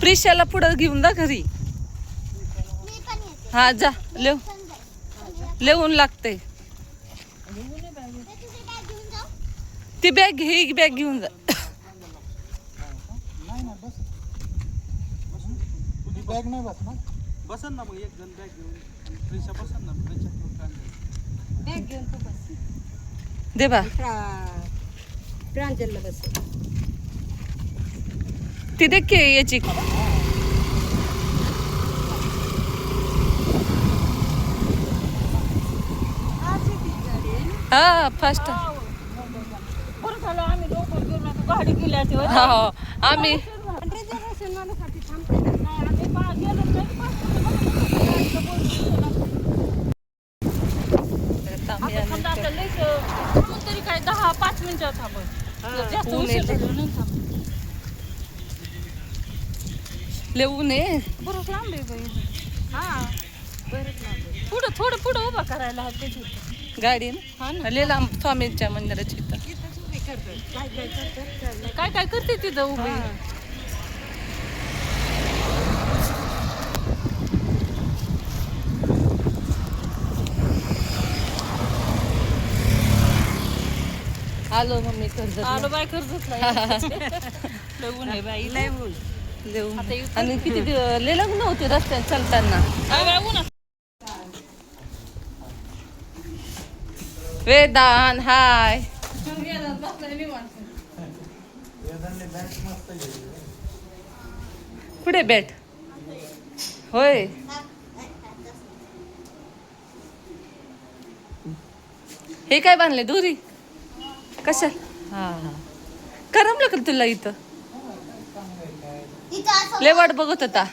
प्रिशाला पुढं घेऊन जा घरी. हा जा लिहून लागते. ती बॅग घे, ही बॅग घेऊन जा. बॅग नाही बसणार. बसन ना मग एक जण बॅग घेऊन. प्रिशा बसन ना. बॅग घेऊन तू बस. दे बा. प्रांजलला बस. ती देख याची. हा फास्ट. बरं झालं आम्ही लवकर गेलो ना, गाडी गेली होती. हो आम्ही रिझर्वेशन वाल्यासाठी थांबते नाही. आम्ही गेलो नाही. समजा आता लईच कुठून तरी काय 10-5 मिनिटं थांबत. जास्त उशीर झालो नाही थांबत. लिहून ये. बरंच लांब आहे बाई. हा बरंच लांब आहे. पुढं थोडं पुढं उभा करायला आहे त्याची गाडी ना लय लांब स्वामींच्या मंदिराची इथं. काय काय करते तिथं उभी. आलो मम्मी कर्जत. आलो बाय कर्जतला. लग्न आहे बाई लय बोल. लिहून आणि किती लय लग्न होते रस्त्यात चालताना. वेदान हाय. कुठे बॅट होय. हे काय बांधले दोरी कशा. हा करमलं का तुला इथं. लय वाट बघत होता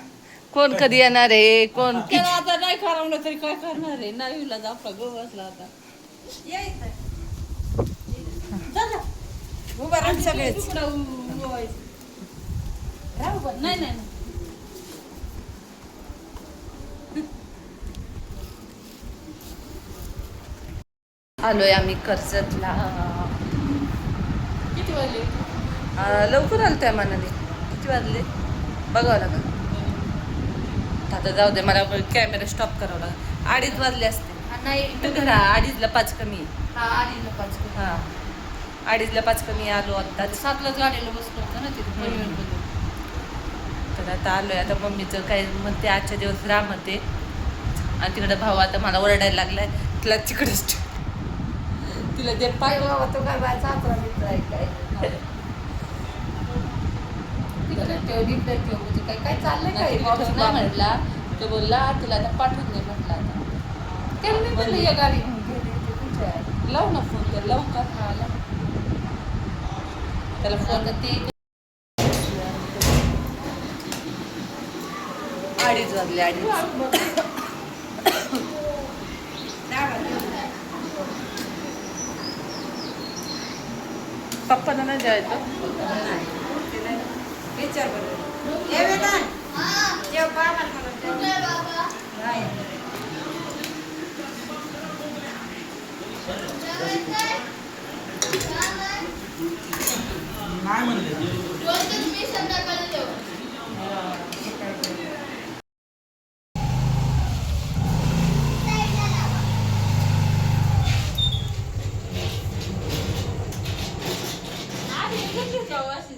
कोण कधी येणार आहे कोण. आता नाही करवलं तरी काय करणार आहे. नाहीला आपला गो बसला आता. उभा राहून सगळेच. नाही नाही आलोय आम्ही कर्जतला. किती वाजले. लवकर आलो त्या मनाने. किती वाजले बघावं लागेल आता. जाऊ दे मला कॅमेरा स्टॉप करावा लागेल. 2:30 वाजले असते. नाही तू घरा 2:30ला 5 कमी. हा आधीला 5 हा 2:30ला 5 कमी आलो आता. 7लाच गाडीला बसलो होतो ना तिथे पनवेलमध्ये. तर आता आलोय. आता मम्मीचं काय म्हणते आजच्या दिवस राम होते. आणि तिकडे भाऊ आता मला ओरडायला लागलाय. तिला तिकडेच तिला ते पाय बाबा तो काय बाय सासरा मित्र आहे काय. तिकडे ठेव म्हणजे काय काय चाललंय काय नाही म्हटला. तो बोलला तुला आता पाठवून दे म्हटलं. आता त्याला मी म्हणलं या गाडी घेऊन गेली कुठे आहे. लाव ना फोन कर. लावू का. हा त्याला फोन ते 2:30 वाजले. 2:30 पप्पाला नाही जायचं. विचार बरं. ये वेदान जेव बाबा नाही म्हणले.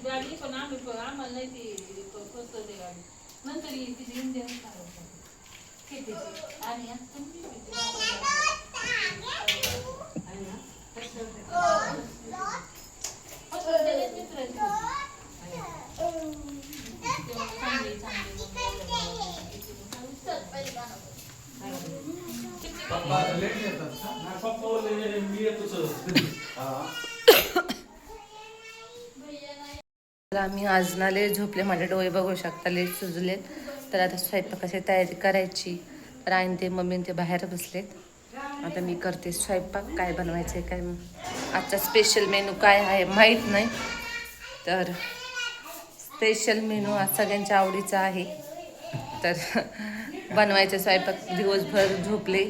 गाडी पण आम्हाला नाही ती फसवते गाडी. नंतर तिची इंजिन किती आणि आम्ही आज ना लय झोपले. माझे डोळे बघू शकता लय सुजलेत. तर आता स्वयंपाकाची तयारी करायची. तर आणि ते मम्मी ते बाहेर बसलेत. आता मी करते स्वयंपाक. काय बनवायचं काय आजचा स्पेशल मेनू काय आहे माहीत नाही. तर स्पेशल मेनू आज सगळ्यांच्या आवडीचा आहे. तर बनवायचं स्वयंपाक. दिवसभर झोपले.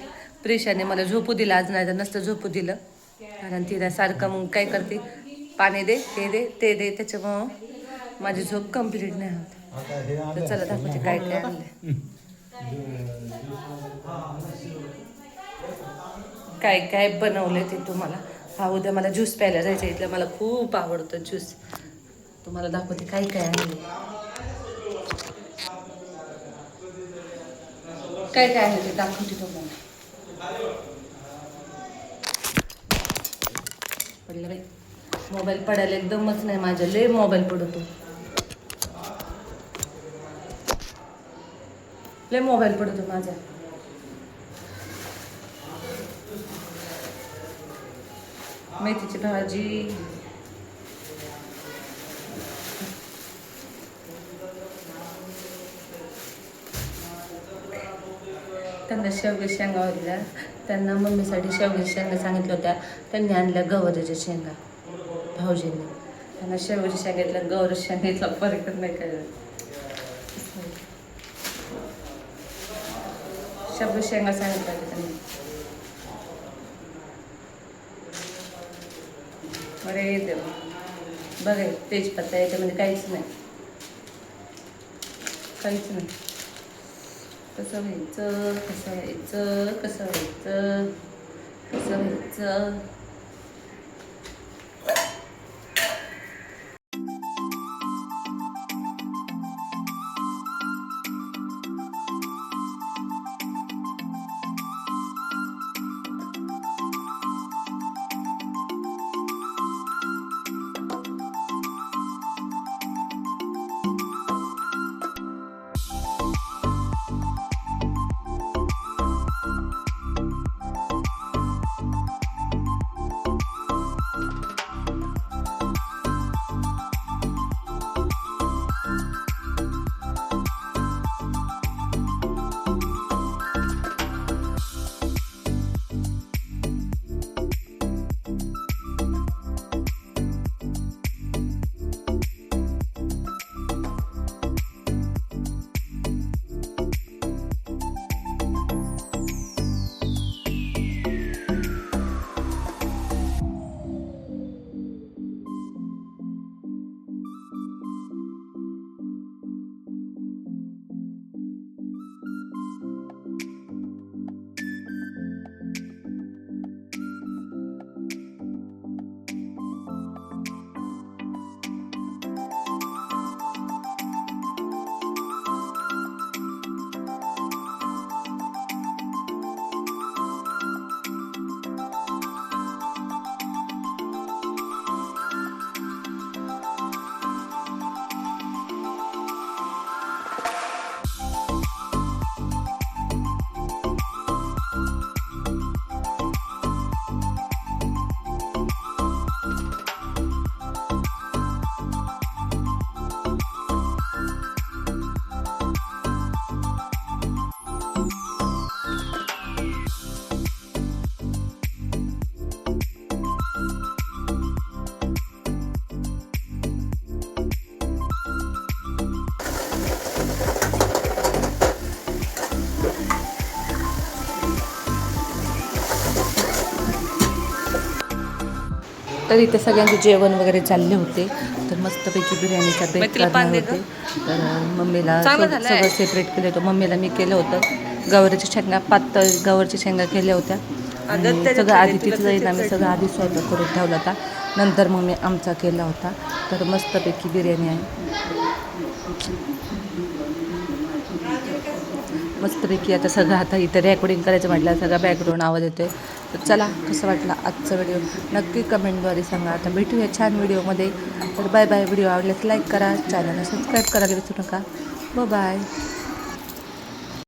प्रिशाने मला झोपू दिलं आज. नाही तर नसतं झोपू दिलं. कारण तिला सारखं मग काय करते पाणी दे ते दे ते दे. त्याच्यामुळं माझी झोप कंप्लीट नाही होत. तर चला दाखवते काय काय आणलंय. काय काय बनवले ते तुम्हाला. हा उद्या मला ज्यूस प्यायला जायचं इथलं, मला खूप आवडतं ज्यूस. तुम्हाला दाखवते काय काय आणले. काय काय आहे ते दाखवते तुम्हाला. पडलं बाई, मोबाईल पडायला एकदमच नाही माझ्या, लय मोबाईल पडतो, लय मोबाईल पडतो माझा. मेथीची भाजी, त्यांना शेवगे शेंगा होत्या, त्यांना मम्मीसाठी शेवगे शेंगा सांगितल्या होत्या, त्यांनी आणल्या गवारीच्या शेंगा भाऊजींनी. त्यांना शेवगे शेंगा गवारी शेंगाचा फरक नाही काय. शेवगे शेंगा सांगितल्या होत्या त्यांनी. अरे देव, बघा तेजपत्ता याच्यामध्ये काहीच नाही, काहीच नाही. कसं व्हायचं, कसं व्हायचं, कसं व्हायचं, कसं व्हायचं. तर इथे सगळ्यांचे जेवण वगैरे चालले होते. तर मस्तपैकी बिर्याणीचा बेत करणार होते. तर मम्मीला सगळं सेपरेट केलं होतं. मम्मीला मी केलं होतं गवारीच्या शेंगा, पातळ गवारीच्या शेंगा केल्या होत्या. आणि सगळं आधी तिथं जाईल आम्ही सगळं आधी स्वयंपाक करून ठेवला होता. नंतर मग मी आमचा केला होता. तर मस्तपैकी बिर्याणी आहे मस्तपैकी. आता सगळं आता इथं रेकॉर्डिंग करायचं म्हटलं, सगळा बॅकग्राऊंड आवाज येतोय. तर चला, कसं वाटला आजचा व्हिडिओ नक्की कमेंटद्वारे सांगा. आता भेटूया छान व्हिडिओमध्ये. तर बाय बाय. व्हिडिओ आवडल्यास लाईक करा, चॅनलला सबस्क्राईब करायला विसरू नका. बाय.